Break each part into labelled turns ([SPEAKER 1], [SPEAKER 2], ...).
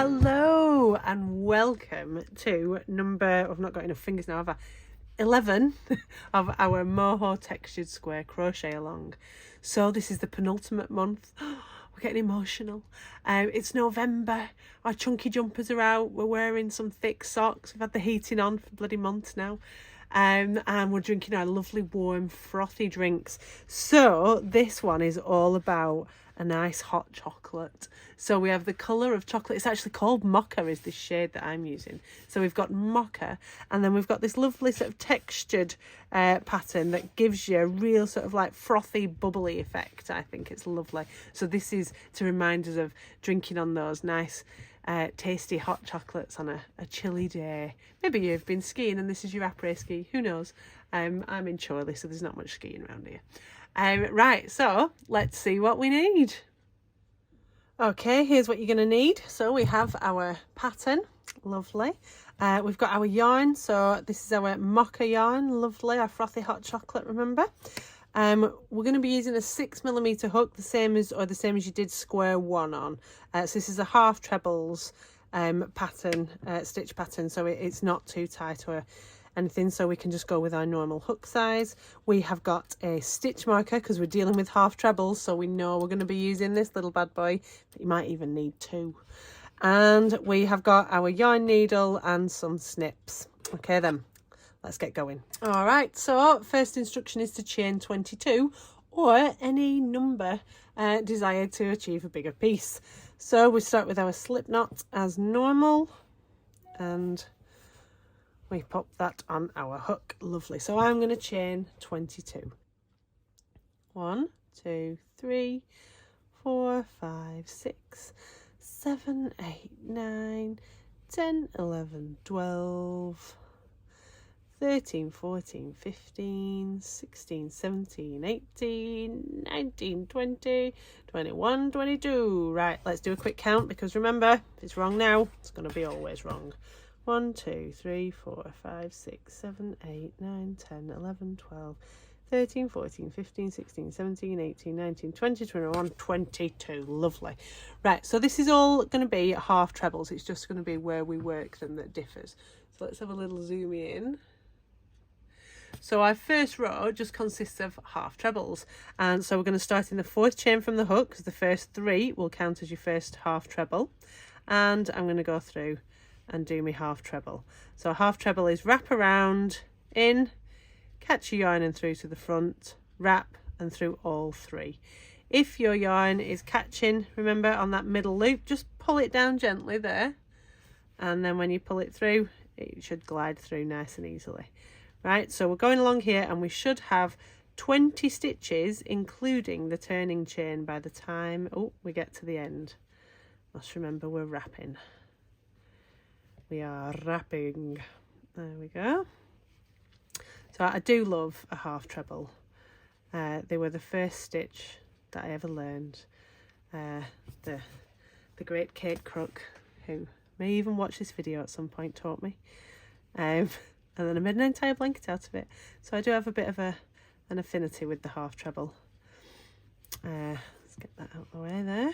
[SPEAKER 1] Hello and welcome to I've not got enough fingers now, have I? 11 of our Moho textured square crochet along. So this is the penultimate month. We're getting emotional. It's November. Our chunky jumpers are out. We're wearing some thick socks. We've had the heating on for bloody months now. And we're drinking our lovely warm frothy drinks. So this one is all about a nice hot chocolate. So we have the colour of chocolate. It's actually called mocha, is this shade that I'm using. So we've got mocha, and then we've got this lovely sort of textured pattern that gives you a real sort of like frothy, bubbly effect. I think it's lovely. So this is to remind us of drinking on those nice tasty hot chocolates on a chilly day. Maybe you've been skiing and this is your après ski, who knows. I'm in Chorley, so there's not much skiing around here. Right, so let's see what we need. Okay, here's what you're going to need. So we have our pattern, lovely. We've got our yarn, so this is our mocha yarn, lovely, our frothy hot chocolate, remember. We're going to be using a 6mm hook, the same as you did square one on. So this is a half trebles pattern, stitch pattern, so it's not too tight or anything, so we can just go with our normal hook size. We have got a stitch marker because we're dealing with half trebles, so we know we're going to be using this little bad boy, but you might even need two. And we have got our yarn needle and some snips. Okay then, let's get going. All right, so first instruction is to chain 22 or any number desired to achieve a bigger piece. So we start with our slip knot as normal, and we pop that on our hook. Lovely. So I'm going to chain 22. 1, 2, 3, 4, 5, 6, 7, 8, 9, 10, 11, 12, 13, 14, 15, 16, 17, 18, 19, 20, 21, 22. Right, let's do a quick count, because remember, if it's wrong now, it's going to be always wrong. 1, 2, 3, 4, 5, 6, 7, 8, 9, 10, 11, 12, 13, 14, 15, 16, 17, 18, 19, 20, 21, 22. Lovely. Right, so this is all going to be half trebles. It's just going to be where we work them that differs. So let's have a little zoom in. So our first row just consists of half trebles, and so we're going to start in the 4th chain from the hook, because the first 3 will count as your first half treble, and I'm going to go through and do my half treble. So half treble is wrap around, in, catch your yarn and through to the front, wrap and through all 3. If your yarn is catching, remember, on that middle loop, just pull it down gently there, and then when you pull it through, it should glide through nice and easily. Right, so we're going along here, and we should have 20 stitches including the turning chain by the time we get to the end. Must remember we're wrapping. We are wrapping. There we go. So I do love a half treble. They were the first stitch that I ever learned. The great Kate Crook, who may even watch this video at some point, taught me. And then I made an entire blanket out of it. So I do have a bit of an affinity with the half treble. Let's get that out of the way there.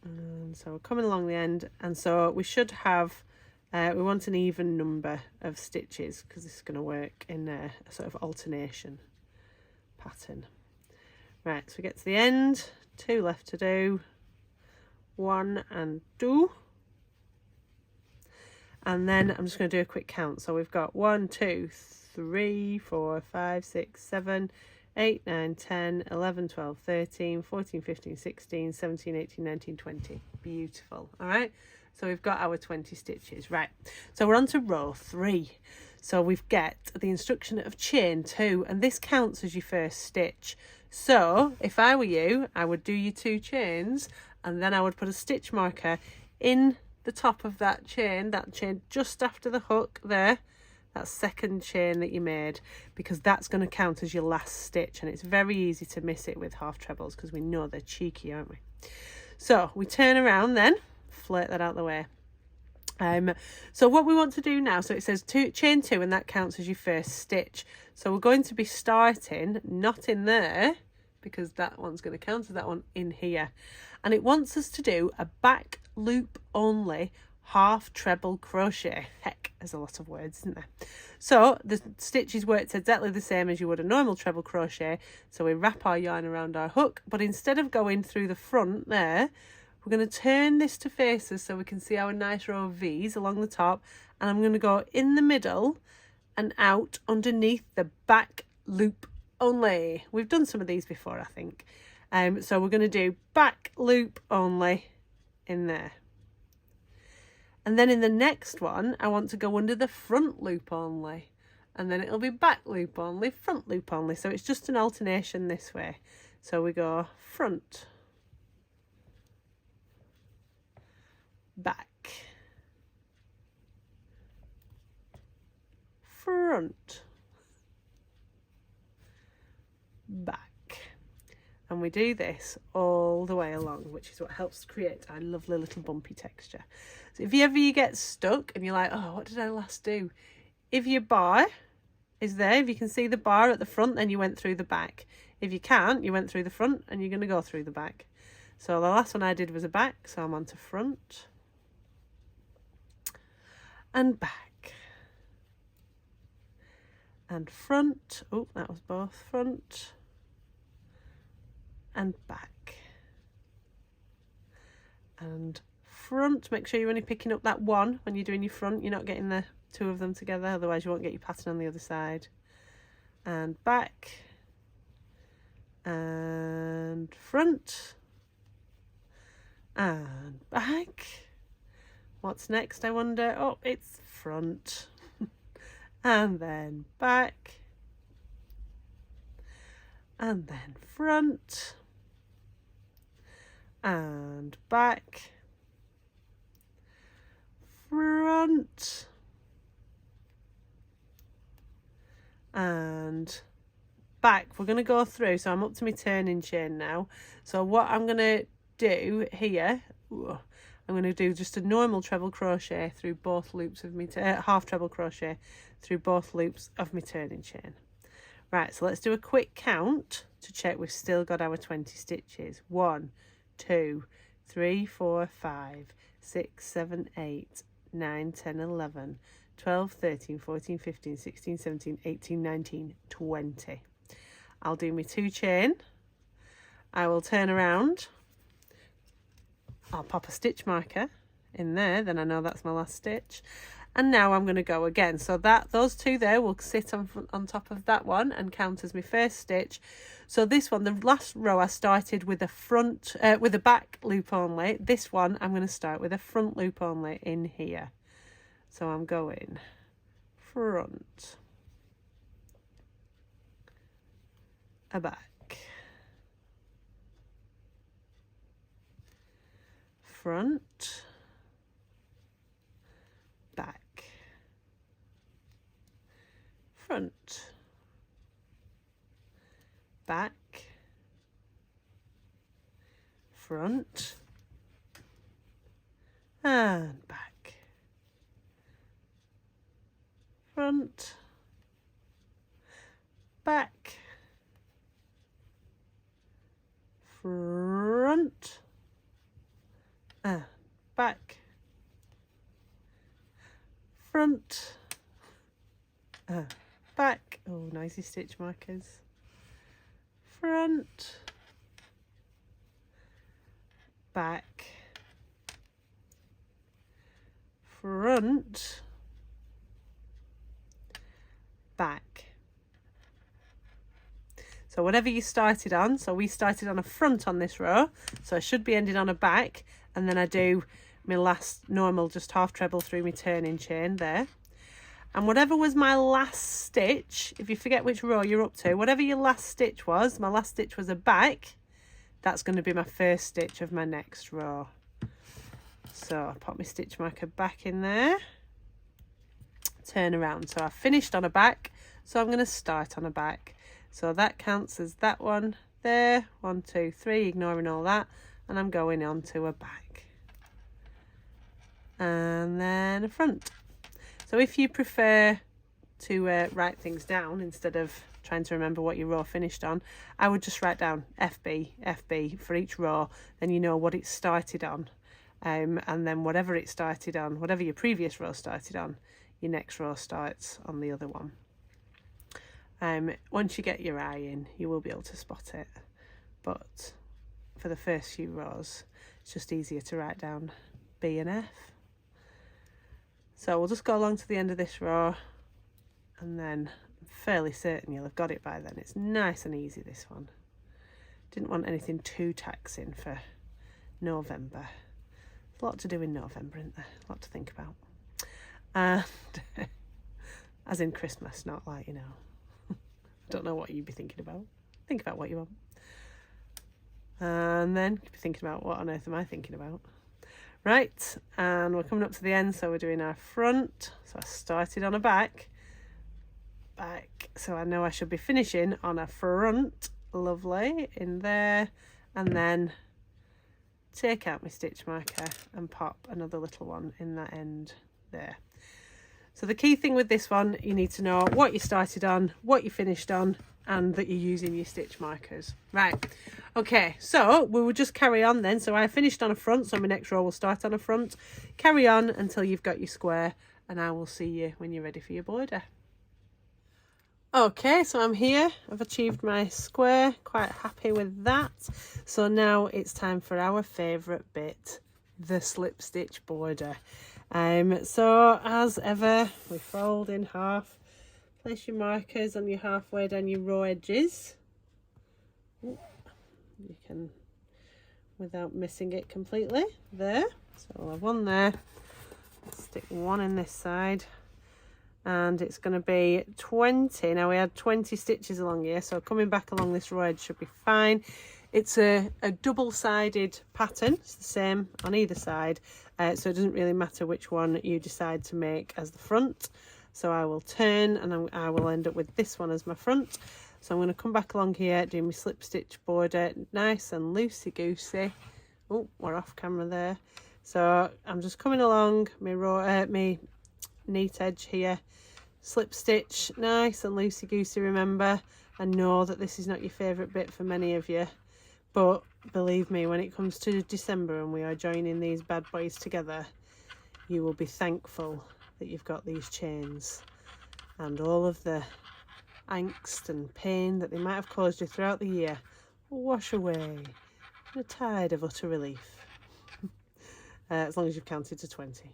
[SPEAKER 1] And so we're coming along the end, and so we should have, we want an even number of stitches, because this is going to work in a sort of alternation pattern. Right, so we get to the end, 2 left to do, 1 and 2. And then I'm just going to do a quick count. So we've got 1, 2, 3, 4, 5, 6, 7, 8, 9, 10, 11, 12, 13, 14, 15, 16, 17, 18, 19, 20. Beautiful. All right. So we've got our 20 stitches. Right. So we're on to row 3. So we've got the instruction of chain 2, and this counts as your first stitch. So if I were you, I would do your 2 chains, and then I would put a stitch marker in the top of that chain just after the hook there, that second chain that you made, because that's going to count as your last stitch, and it's very easy to miss it with half trebles because we know they're cheeky, aren't we? So we turn around then, flirt that out of the way. So what we want to do now, so it says chain 2, and that counts as your first stitch. So we're going to be starting not in there, because that one's going to count as that one in here. And it wants us to do a back loop only half treble crochet. Heck, there's a lot of words, isn't there? So the stitches worked exactly the same as you would a normal treble crochet. So we wrap our yarn around our hook, but instead of going through the front there, we're going to turn this to face us so we can see our nice row of V's along the top, and I'm going to go in the middle and out underneath the back loop only. We've done some of these before, I think. So we're going to do back loop only in there. And then in the next one, I want to go under the front loop only. And then it'll be back loop only, front loop only. So it's just an alternation this way. So we go front, back, front, back. And we do this all the way along, which is what helps create our lovely little bumpy texture. So if you get stuck and you're like, oh, what did I last do? If your bar is there, if you can see the bar at the front, then you went through the back. If you can't, you went through the front and you're going to go through the back. So the last one I did was a back, so I'm on to front and back and front. Oh, that was both front and back and front. Make sure you're only picking up that one when you're doing your front. You're not getting the two of them together, otherwise you won't get your pattern on the other side. And back and front and back. What's next, I wonder? Oh, it's front and then back and then front and back, front and back. We're going to go through, so I'm up to my turning chain now. So what I'm going to do here, I'm going to do just a normal treble crochet through both loops of my half treble crochet through both loops of my turning chain. Right, so let's do a quick count to check we've still got our 20 stitches. 1, 2, 3, 4, 5, 6, 7, 8, 9, 10, 11, 12, 13, 14, 15, 16, 17, 18, 19, 20. I'll do my 2 chain. I will turn around. I'll pop a stitch marker in there, then I know that's my last stitch. And now I'm going to go again. So that those 2 there will sit on top of that one and count as my first stitch. So this one, the last row, I started with a front, with a back loop only. This one, I'm going to start with a front loop only in here. So I'm going front, a back, front, back, front, back, front, and back, front, back, front, and back, front, back. Oh, noisy stitch markers. Front, back, front, back. So whatever you started on, so we started on a front on this row, so I should be ending on a back, and then I do my last normal just half treble through my turning chain there. And whatever was my last stitch, if you forget which row you're up to, whatever your last stitch was, my last stitch was a back, that's going to be my first stitch of my next row. So I pop my stitch marker back in there, turn around. So I finished on a back, so I'm going to start on a back. So that counts as that one there, 1, 2, 3, ignoring all that, and I'm going on to a back. And then a front. So if you prefer to write things down instead of trying to remember what your row finished on, I would just write down FB, FB for each row, then you know what it started on. And then whatever it started on, whatever your previous row started on, your next row starts on the other one. Once you get your eye in, you will be able to spot it. But for the first few rows, it's just easier to write down B and F. So we'll just go along to the end of this row, and then I'm fairly certain you'll have got it by then. It's nice and easy, this one. Didn't want anything too taxing for November. There's a lot to do in November, isn't there? A lot to think about. And as in Christmas, not like, you know, don't know what you'd be thinking about. Think about what you want. And then you'd be thinking about, what on earth am I thinking about? Right, and we're coming up to the end, so we're doing our front. So I started on a back, so I know I should be finishing on a front. Lovely, in there, and then take out my stitch marker and pop another little one in that end there. So the key thing with this one, you need to know what you started on, what you finished on, and that you're using your stitch markers. Right, okay, so we will just carry on then. So I finished on a front, so my next row will start on a front. Carry on until you've got your square, and I will see you when you're ready for your border. Okay, so I'm here. I've achieved my square, quite happy with that. So now it's time for our favourite bit, the slip stitch border. So as ever, we fold in half. Place your markers on your halfway down your row edges. Ooh, you can, without missing it completely, there. So we'll have one there. Stick one in this side. And it's going to be 20. Now we had 20 stitches along here, so coming back along this row edge should be fine. It's a double-sided pattern. It's the same on either side, so it doesn't really matter which one you decide to make as the front. So I will turn, and I will end up with this one as my front. So I'm going to come back along here, do my slip stitch border, nice and loosey-goosey. Oh, we're off camera there. So I'm just coming along my neat edge here, slip stitch, nice and loosey-goosey, remember. I know that this is not your favourite bit for many of you, but believe me, when it comes to December and we are joining these bad boys together, you will be thankful that you've got these chains, and all of the angst and pain that they might have caused you throughout the year will wash away in a tide of utter relief. As long as you've counted to 20.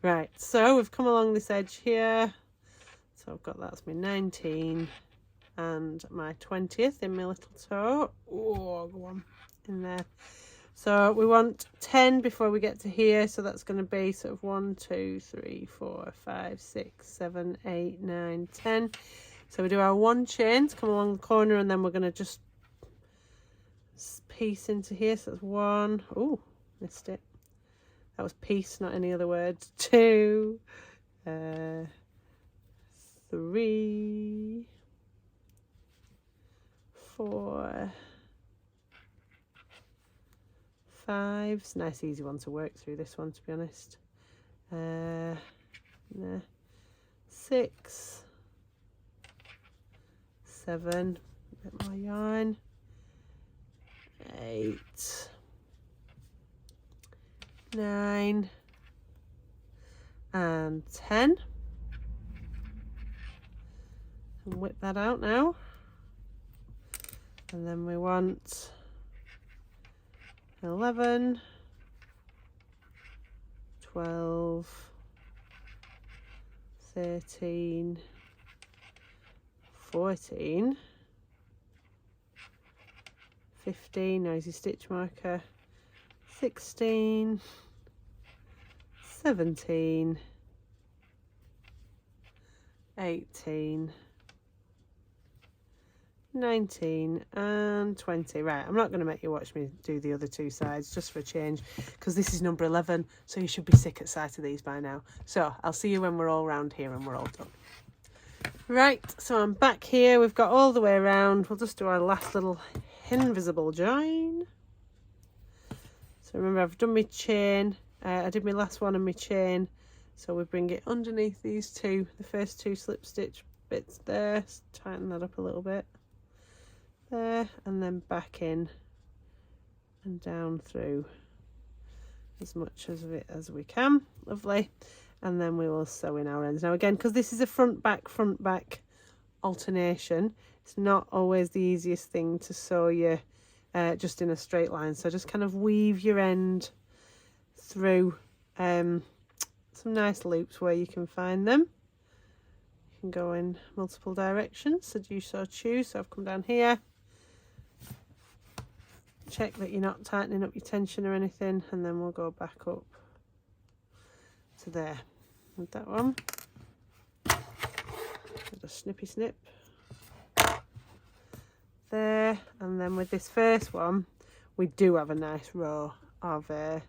[SPEAKER 1] Right, so we've come along this edge here, so I've got, that's my 19 and my 20th in my little toe. Oh, go on in there. So we want 10 before we get to here, so that's going to be sort of 1 2 3 4 5 6 7 8 9 10. So we do our one chain to come along the corner, and then we're going to just piece into here. So that's 1, oh, missed it. That was piece, not any other words. 2, 3, 4, 5. It's a nice easy one to work through, this one, to be honest. 6, 7, a bit more yarn. 8, 9 and 10, and whip that out now, and then we want 11, 12, 13, 14, 15, noisy stitch marker, 16, 17, 18, 19 and 20. Right, I'm not going to make you watch me do the other two sides just for a change, because this is number 11, so you should be sick at sight of these by now. So I'll see you when we're all round here and we're all done. Right, so I'm back here. We've got all the way around. We'll just do our last little invisible join. So remember, I've done my chain. I did my last one and my chain. So we bring it underneath these two, the first two slip stitch bits there, tighten that up a little bit there, and then back in and down through as much of it as we can. Lovely. And then we will sew in our ends. Now again, because this is a front back alternation, it's not always the easiest thing to sew you just in a straight line, so just kind of weave your end through some nice loops where you can find them. You can go in multiple directions, so you so choose. So I've come down here, check that you're not tightening up your tension or anything, and then we'll go back up to there with that one. Just snippy snip there, and then with this first one we do have a nice row of sort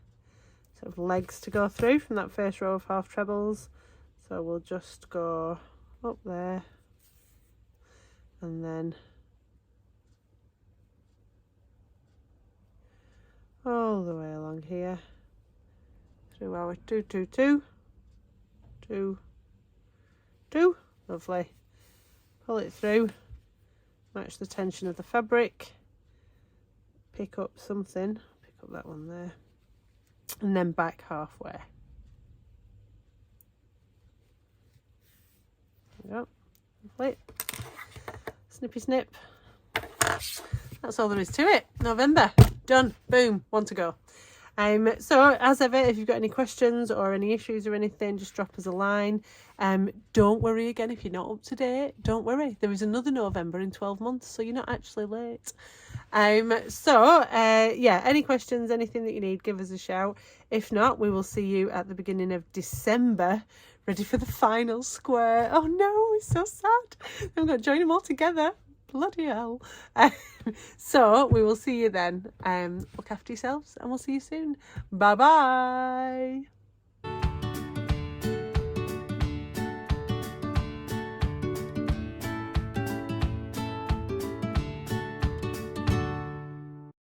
[SPEAKER 1] of legs to go through from that first row of half trebles, so we'll just go up there and then all the way along here through our 2 2 2 2 2. Lovely. Pull it through, match the tension of the fabric, pick up something, pick up that one there, and then back halfway. There we go. Lovely. Snippy snip. That's all there is to it. November. Done. Boom. One to go. So as ever, if you've got any questions or any issues or anything, just drop us a line. Don't worry again if you're not up to date. Don't worry. There is another November in 12 months, so you're not actually late. Yeah, any questions, anything that you need, give us a shout. If not, we will see you at the beginning of December, ready for the final square. Oh no, it's so sad. I'm going to join them all together. Bloody hell. So we will see you then. Look after yourselves and we'll see you soon. Bye bye.